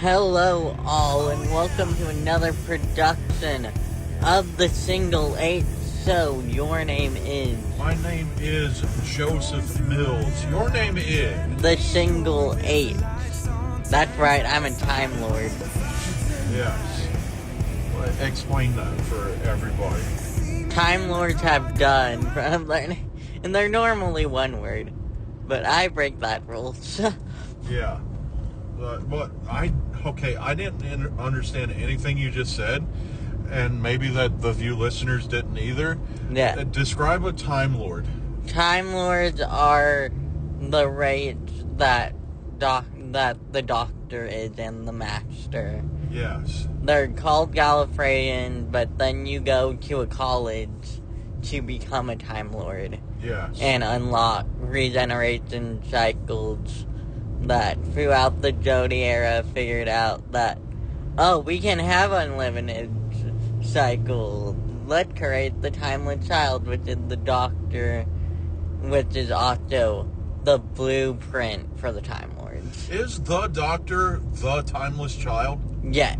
Hello all and welcome to another production of the Single 8 Show. Your name is My name is Joseph Mills. Your name is the Single 8. That's right, I'm a Time Lord. Yes. Well, explain that for everybody. Time Lords have done, and they're normally one word, but I break that rule. Yeah. But I didn't understand anything you just said, and maybe that the few listeners didn't either. Yeah. Describe a Time Lord. Time Lords are the race that the Doctor is and the Master. Yes. They're called Gallifreyan, but then you go to a college to become a Time Lord. Yes. And unlock regeneration cycles that throughout the Jodie era figured out that, oh, we can have unlimited cycle. Let's create the Timeless Child, which is the Doctor, which is also the blueprint for the Time Lords. Is the Doctor the Timeless Child? Yes.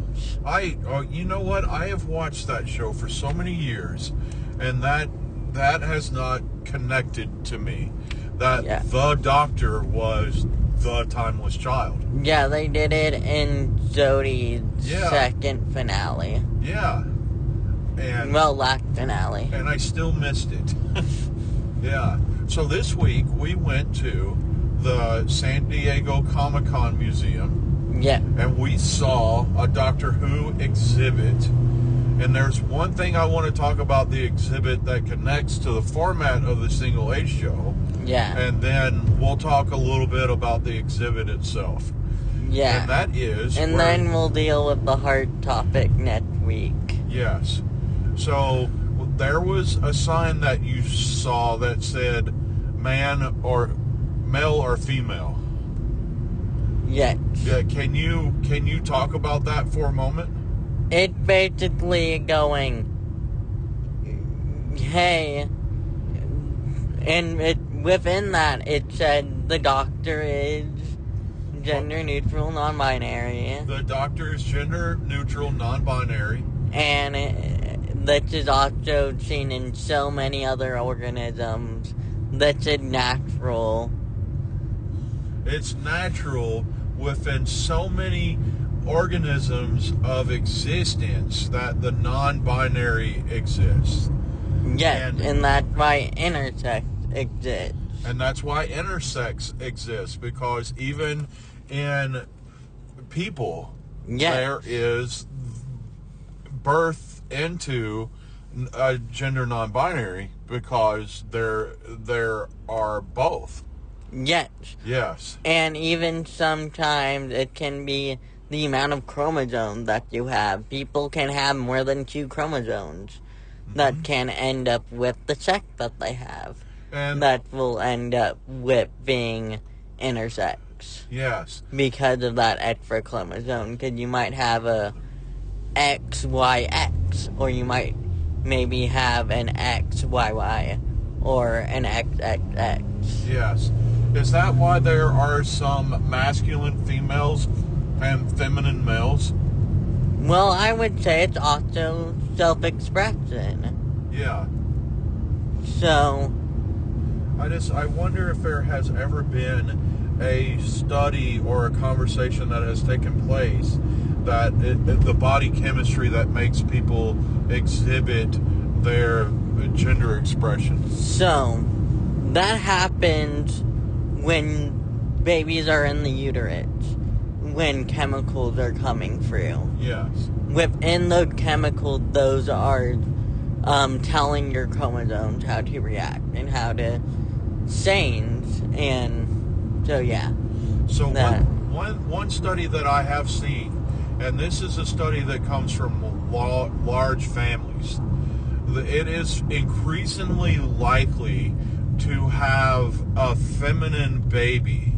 You know what? I have watched that show for so many years, and that has not connected to me. That the Doctor was the Timeless Child. Yeah, they did it in Jodie's second finale. Yeah. And last finale. And I still missed it. Yeah. So this week we went to the San Diego Comic-Con Museum. Yeah. And we saw a Doctor Who exhibit. And there's one thing I want to talk about the exhibit that connects to the format of the Single 8 Show. Yeah. And then we'll talk a little bit about the exhibit itself. Yeah. And that is... And then we'll deal with the hard topic next week. Yes. So there was a sign that you saw that said male or female. Yes. Yeah, can you talk about that for a moment? It's basically going, hey, and within that it said the Doctor is gender neutral, non-binary. The Doctor is gender neutral, non-binary. And this is also seen in so many other organisms. That's natural. It's natural within so many organisms of existence that the non-binary exists. Yes, and that's why intersex exists. And that's why intersex exists, because even in people, there is birth into a gender non-binary, because there are both. Yes. Yes. And even sometimes it can be the amount of chromosomes that you have. People can have more than 2 chromosomes that can end up with the sex that they have. And that will end up with being intersex. Yes. Because of that extra chromosome. Because you might have a XYX, or you might maybe have an XYY, or an XXX. Yes. Is that why there are some masculine females and feminine males? Well, I would say it's also self-expression. Yeah. So I wonder if there has ever been a study or a conversation that has taken place that the body chemistry that makes people exhibit their gender expression. So that happens when babies are in the uterus, when chemicals are coming through. Yes. Within the chemicals, those are telling your chromosomes how to react and how to change. And so, yeah. So one study that I have seen, and this is a study that comes from large families, it is increasingly likely to have a feminine baby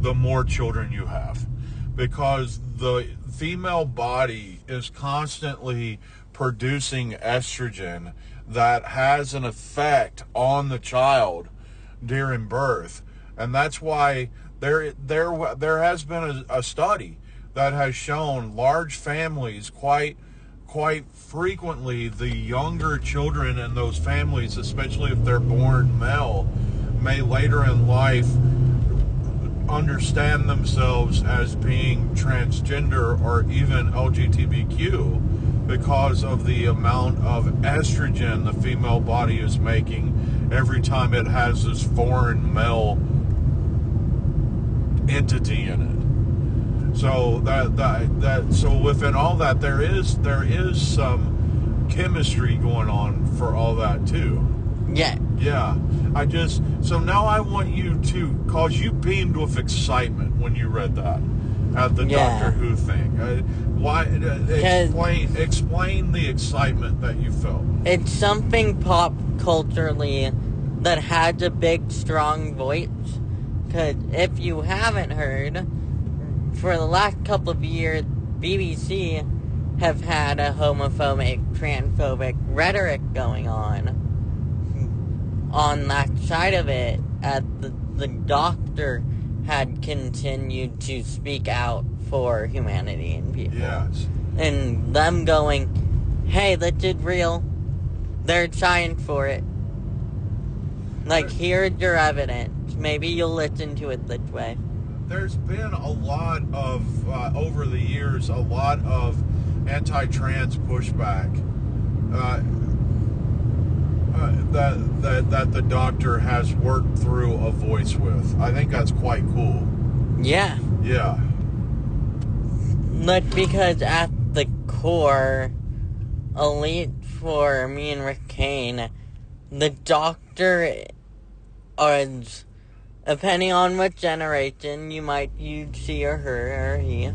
the more children you have, because the female body is constantly producing estrogen that has an effect on the child during birth. And that's why there has been a study that has shown large families quite frequently. The younger children in those families, especially if they're born male, may later in life understand themselves as being transgender or even LGBTQ because of the amount of estrogen the female body is making every time it has this foreign male entity in it. So so within all that, there is some chemistry going on for all that too. Yeah. Yeah. So now I want you to, cause you beamed with excitement when you read that at the Doctor Who thing. Why? Explain the excitement that you felt. It's something pop culturally that has a big, strong voice. Because if you haven't heard, for the last couple of years, BBC have had a homophobic, transphobic rhetoric going on that side of it, as the Doctor had continued to speak out for humanity and people. Yes. And them going, hey, this is real. They're trying for it. Like, here's your evidence. Maybe you'll listen to it this way. There's been a lot of, over the years, a lot of anti-trans pushback that the Doctor has worked through a voice with. I think that's quite cool. Yeah. Yeah. But because at the core, Elite, for me and Rick Kane, the Doctor is, depending on what generation, you might use she or her or he. Yeah.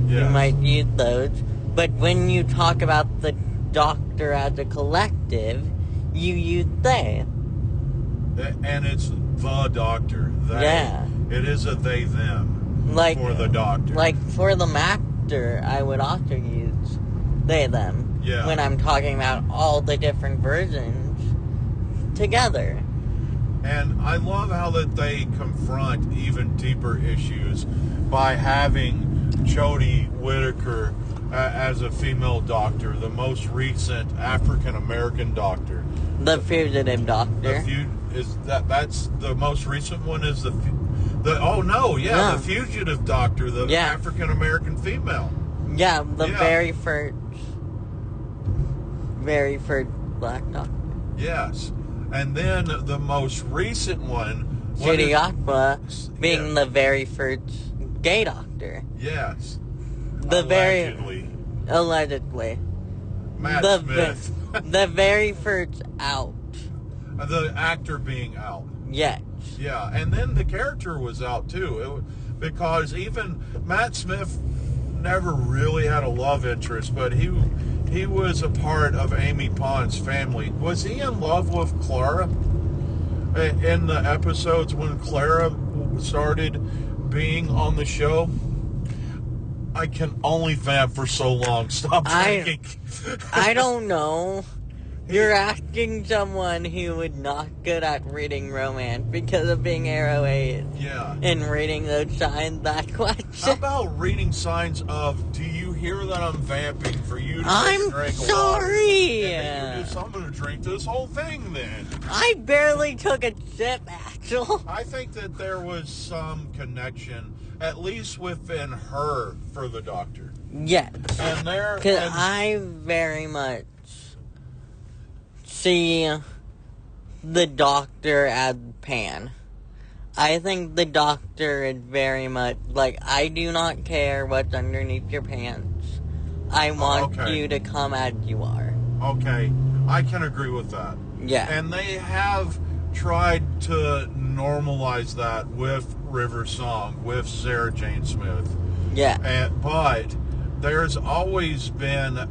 You might use those. But when you talk about the Doctor as a collective, you use they. And it's the Doctor. They. Yeah. It is a they, them. Like, for the Doctor. Like, for the Master, I would also use they, them. Yeah. When I'm talking about all the different versions together. And I love how that they confront even deeper issues by having Jodie Whittaker as a female Doctor, the most recent African-American Doctor. The Fugitive Doctor. That's the most recent one is the Fugitive Doctor, the African-American female. Yeah, the very first Black Doctor. Yes. And then the most recent one, Judy Aqua, being the very first gay Doctor. Yes. Allegedly. Matt Smith. The very first out. The actor being out. Yes. Yeah, and then the character was out too, because even Matt Smith never really had a love interest, but he was a part of Amy Pond's family. Was he in love with Clara in the episodes when Clara started being on the show? I can only vamp for so long. Stop drinking. I don't know. You're asking someone who would not good at reading romance because of being Arrow 8. Yeah. And reading those signs that question. How about reading signs of, do you hear that I'm vamping for you to I'm drink sorry. I'm going to drink this whole thing then. I barely took a sip, Axel. I think that there was some connection, at least within her, for the Doctor. Yes. And there... Because I very much see the Doctor as Pan. I think the Doctor is very much like, I do not care what's underneath your pants. I want you to come as you are. Okay, I can agree with that. Yeah. And they have tried to normalize that with River Song, with Sarah Jane Smith. Yeah. But there's also been a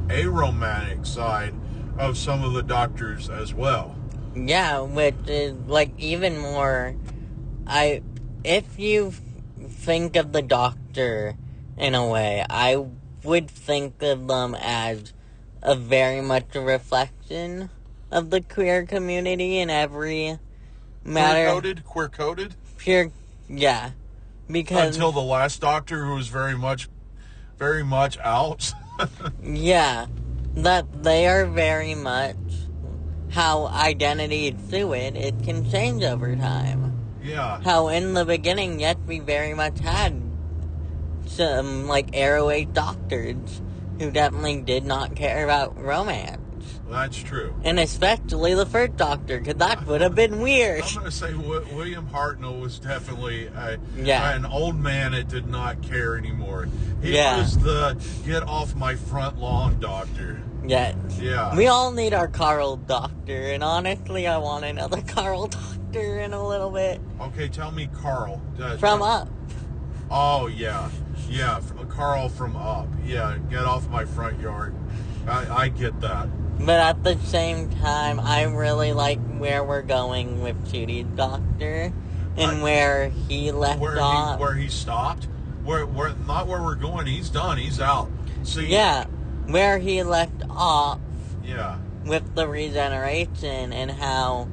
aromantic side of some of the Doctors as well. Yeah, which is like even more. If you think of the Doctor in a way, I would think of them as a very much a reflection of the queer community in every matter. Queer-coded? Pure, yeah. Because Until the last doctor, who was very much out. yeah, that they are very much how identity is fluid. It can change over time. Yeah. How in the beginning, yet we very much had some like Arrow 8 doctors who definitely did not care about romance. That's true. And especially the first Doctor, because that would have been weird. I'm going to say William Hartnell was definitely Yeah. an old man that did not care anymore. He Yeah. was the get off my front lawn doctor. Yes. Yeah. We all need our Carl Doctor, and honestly, I want another Carl Doctor in a little bit. Okay, tell me Carl. From Up. Oh, yeah. Yeah, Carl from Up. Yeah, get off my front yard. I get that. But at the same time, I really like where we're going with Judy's Doctor, and where he left off. Where he stopped? Where not where we're going. He's done. He's out. See? Yeah, where he left off Yeah. with the regeneration, and how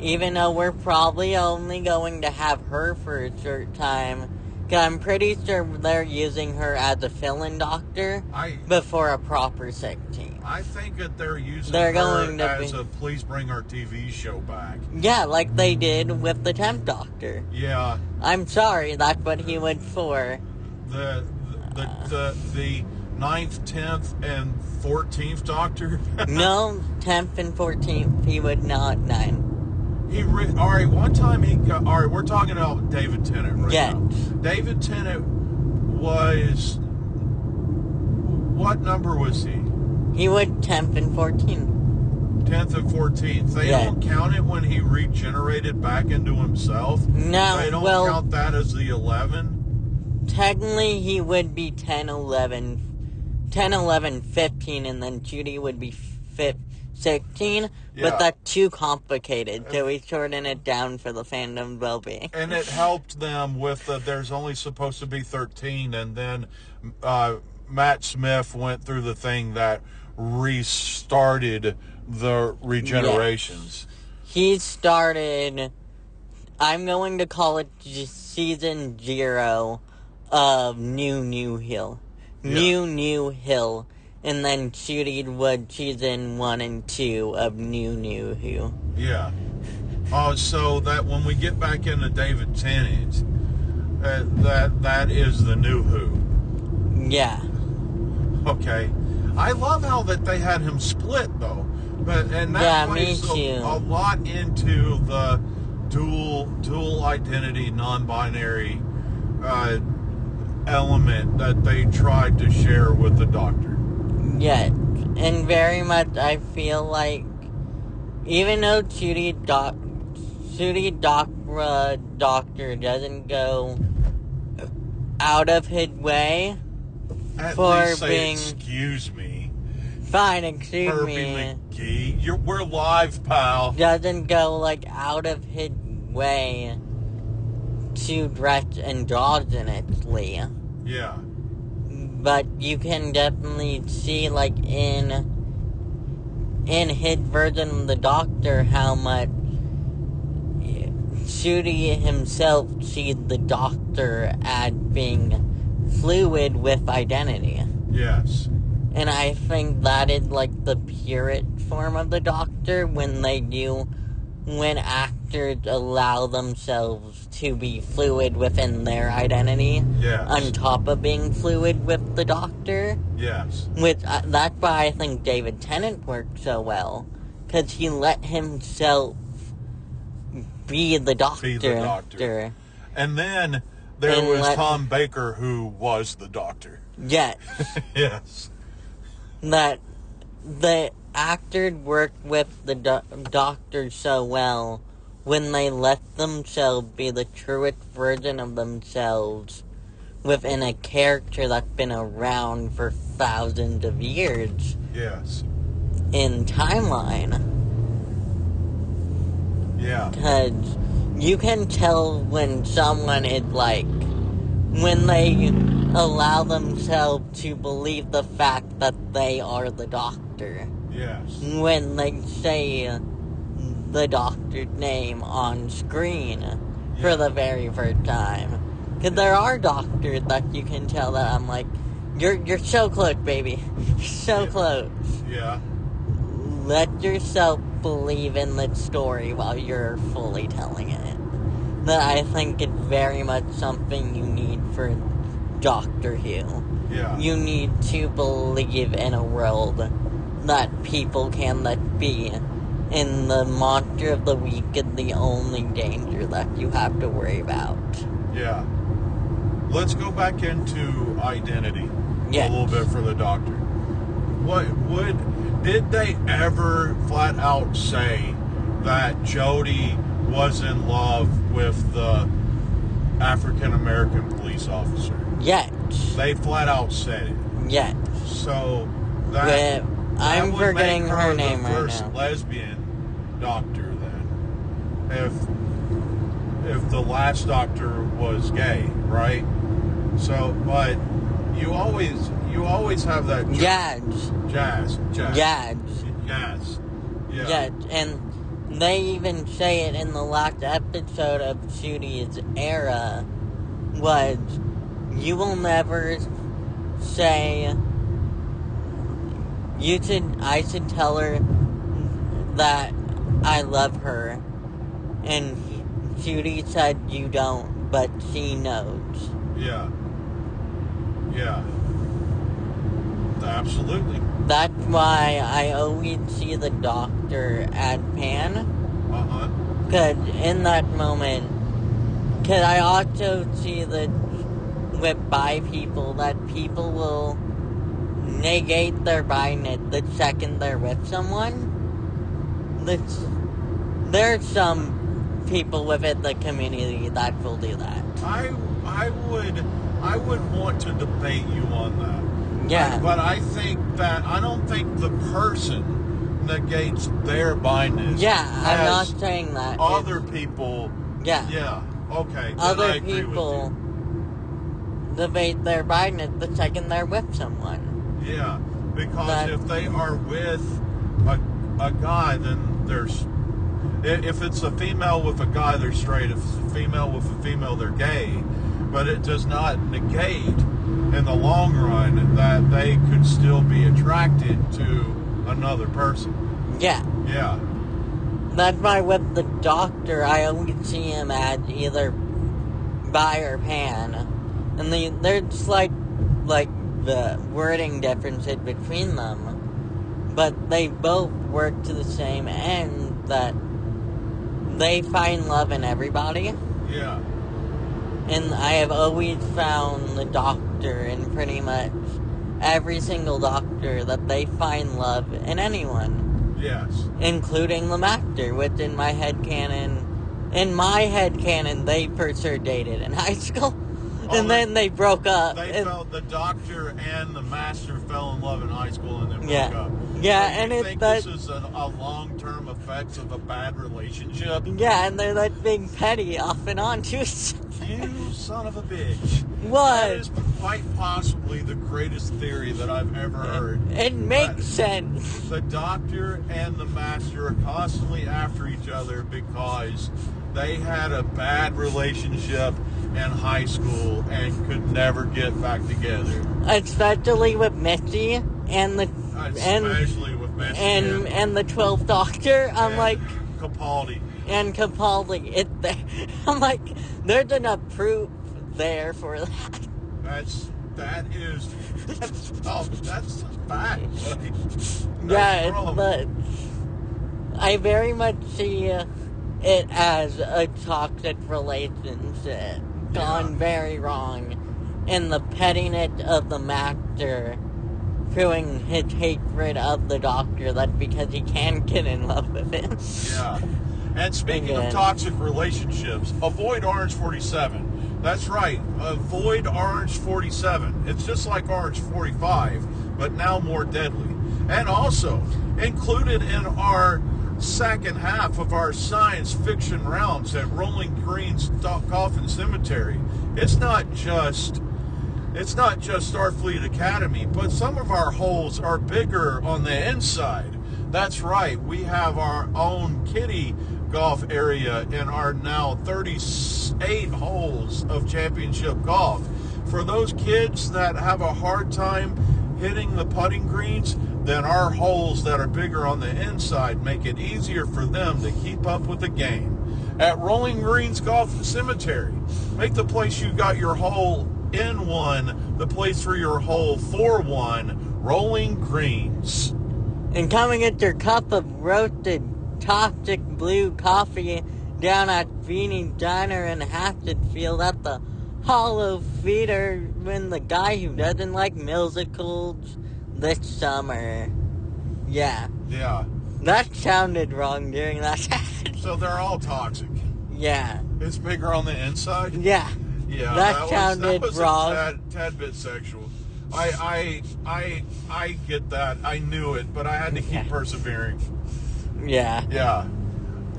even though we're probably only going to have her for a short time, 'cause I'm pretty sure they're using her as a fill-in doctor before a proper 16. I think that they're using They're her going to as be- a please bring our TV show back. Yeah, like they did with the 10th Doctor. Yeah. I'm sorry, that's what he went for. The 9th, 10th, and 14th Doctor. No, 10th and 14th, he would not 9. All right, one time all right, we're talking about David Tennant right Yes. now. David Tennant was, what number was he? He would 10th and 14th. 10th and 14th. They Yeah. don't count it when he regenerated back into himself? No, They don't well, count that as the 11? technically he would be 10, 11, 15, and then Judy would be 16, Yeah. but that's too complicated, so we shorten it down for the fandom well-being. And it helped them with there's only supposed to be 13, and then Matt Smith went through the thing that restarted the regenerations. He started, I'm going to call it season 0 of New Hill. Yeah. New Hill. And then Judy would season 1 and 2 of New Hill. Yeah. So that when we get back into David Tennant, that is the new Who. Yeah. Okay. I love how that they had him split though, and that Yeah, plays me too. a lot into the dual identity, non-binary element that they tried to share with the Doctor. Yeah. And very much I feel like, even though Judy Doctor doesn't go out of his way At for least say, being... excuse me. Fine, excuse Herbie me. McGee. We're live, pal. Doesn't go, like, out of his way to dress androgynously. Yeah. But you can definitely see, like, in his version of the Doctor, how much Judy himself sees the Doctor as being fluid with identity. Yes. And I think that is, like, the purest form of the Doctor when actors allow themselves to be fluid within their identity. Yes. On top of being fluid with the Doctor. Yes. That's why I think David Tennant worked so well. Because he let himself be the Doctor. Be the Doctor. And then there was Tom Baker, who was the Doctor. Yes. Yes. That the actors worked with the Doctor so well when they let themselves be the truest version of themselves within a character that's been around for thousands of years. Yes. In timeline. Yeah. Because you can tell when someone is like, when they allow themselves to believe the fact that they are the Doctor. Yes. When they say the Doctor's name on screen for the very first time. Because there are doctors that you can tell that I'm like, you're so close, baby. So close. Yeah. Let yourself believe in the story while you're fully telling it. That I think it's very much something you need for Doctor Who. Yeah. You need to believe in a world that people can let be. And the monster of the week is the only danger that you have to worry about. Yeah. Let's go back into identity Yes. a little bit for the Doctor. Did they ever flat out say that Jodie was in love with the African American police officer? Yes. They flat out said it. Yes. So that I'm would forgetting make her the name right first now. lesbian Doctor then. If the last Doctor was gay, right? So, but you always have that Jazz. Jazz. Jazz. Yeah. Yes, and they even say it in the last episode of Judy's era was, you will never say, I should tell her that I love her, and Judy said you don't, but she knows. Yeah. Absolutely. That's why I always see the Doctor as Pan. Uh-huh. Because in that moment, because I also see that with bi people, that people will negate their bi-ness the second they're with someone. There's some people within the community that will do that. I would want to debate you on that. Yeah. But I don't think the person negates their bi-ness. Yeah, I'm not saying that. Other people. Yeah. Yeah. Okay. Other people debate their bi-ness the second they're with someone. Yeah, because if they are with a guy, then there's. If it's a female with a guy, they're straight. If it's a female with a female, they're gay. But it does not negate, in the long run, that they could still be attracted to another person. Yeah. Yeah. That's why with the Doctor, I always see him as either bi or pan. And there's like the wording differences between them. But they both work to the same end, that they find love in everybody. Yeah. And I have always found the Doctor in pretty much every single Doctor that they find love in anyone. Yes. Including the Master, which in my headcanon, they for sure dated in high school. And then they broke up. They felt the Doctor and the Master fell in love in high school and then broke up. Yeah, so and you think this is a long-term effects of a bad relationship? Yeah, and they're like being petty off and on to each other. You son of a bitch. What? That is quite possibly the greatest theory that I've ever heard. It makes sense. The Doctor and the Master are constantly after each other because they had a bad relationship in high school and could never get back together. Especially with Misty and the Especially with Misty and the 12th Doctor. I'm like Capaldi. And Capaldi. I'm like, there's enough proof there for that. That's a fact. Yeah, but I very much see it as a toxic relationship gone very wrong, and the pettiness of the Master showing his hatred of the Doctor, that's because he can't get in love with him. Yeah. And speaking of toxic relationships, avoid Orange 47. That's right, avoid Orange 47. It's just like Orange 45, but now more deadly. And also, included in our second half of our science fiction rounds at Rolling Green's Coffin Cemetery, it's not just Starfleet Academy, but some of our holes are bigger on the inside. That's right, we have our own kitty golf area in our now 38 holes of championship golf. For those kids that have a hard time hitting the putting greens, then our holes that are bigger on the inside make it easier for them to keep up with the game. At Rolling Greens Golf Cemetery, make the place you got your hole in one the place for your hole for one. Rolling Greens. And come and get your cup of roasted toxic blue coffee down at Feeney's Diner in Hatchetfield at the Hollow Feeder when the guy who doesn't like musicals this summer. Yeah. Yeah. That sounded wrong during that. So they're all toxic. Yeah. It's bigger on the inside? Yeah. Yeah. That sounded was wrong. A tad bit sexual. I get that. I knew it, but I had to keep persevering. Yeah. Yeah.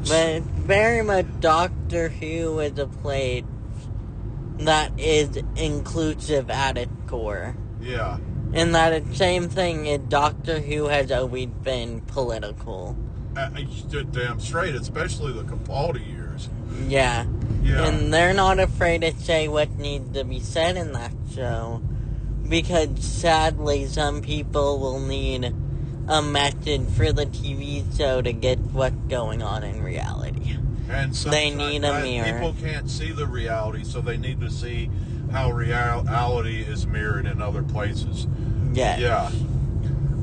But very much Doctor Who is a place that is inclusive at its core. Yeah. And that it's same thing is Doctor Who has always been political. You stood damn straight, especially the Capaldi years. Yeah. Yeah. And they're not afraid to say what needs to be said in that show. Because sadly, some people will need a message for the TV show to get what's going on in reality. And they need a mirror. People can't see the reality, so they need to see how reality is mirrored in other places. Yeah. Yeah.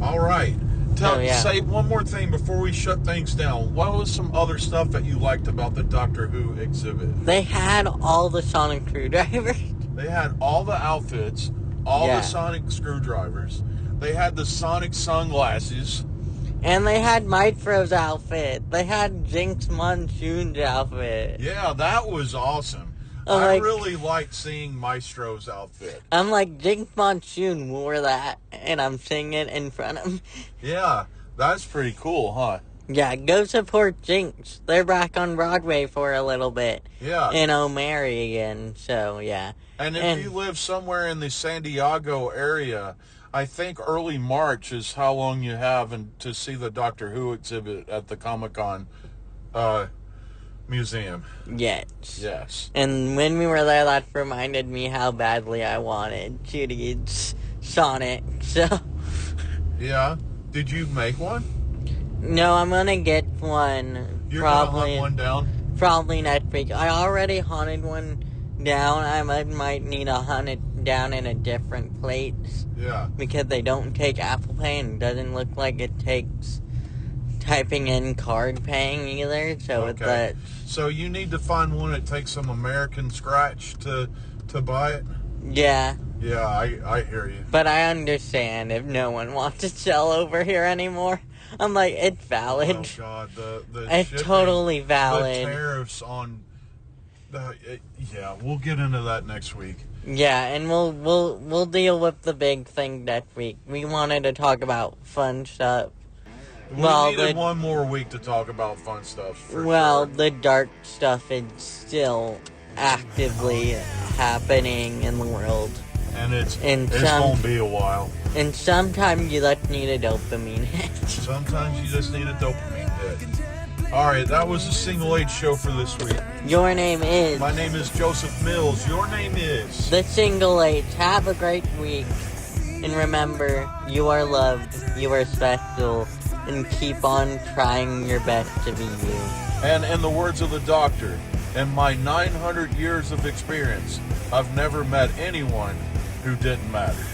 All right. Say one more thing before we shut things down. What was some other stuff that you liked about the Doctor Who exhibit? They had all the sonic screwdrivers. They had all the outfits, all the sonic screwdrivers. They had the sonic sunglasses. And they had Maestro's outfit. They had Jinx Monsoon's outfit. Yeah, that was awesome. I really liked seeing Maestro's outfit. I'm like, Jinx Monsoon wore that, and I'm seeing it in front of him. Yeah, that's pretty cool, huh? Yeah, go support Jinx. They're back on Broadway for a little bit. Yeah. In O'Mary again, so yeah. And if you live somewhere in the San Diego area, I think early March is how long you have to see the Doctor Who exhibit at the Comic-Con museum. Yes. And when we were there, that reminded me how badly I wanted Judy's Sonic, so... Yeah? Did you make one? No, I'm gonna get one. You're gonna hunt one down? Probably next week. I already hunted one down. I might need to hunt it down in a different place. Yeah. Because they don't take Apple Pay and it doesn't look like it takes typing in card paying either. So it's that. So you need to find one that takes some American Scratch to buy it? Yeah. Yeah, I hear you. But I understand if no one wants to sell over here anymore. I'm like, it's valid. Oh God, the it's shipping, totally valid. The tariffs on, yeah, we'll get into that next week. Yeah, and we'll deal with the big thing next week. We wanted to talk about fun stuff. We needed one more week to talk about fun stuff. Sure. The dark stuff is still actively happening in the world. And it's gonna be a while. And sometimes you just need a dopamine hit. Sometimes you just need a dopamine hit. Alright, that was the Single H show for this week. Your name is... My name is Joseph Mills. Your name is... The Single H. Have a great week. And remember, you are loved, you are special, and keep on trying your best to be you. And in the words of the doctor, in my 900 years of experience, I've never met anyone who didn't matter.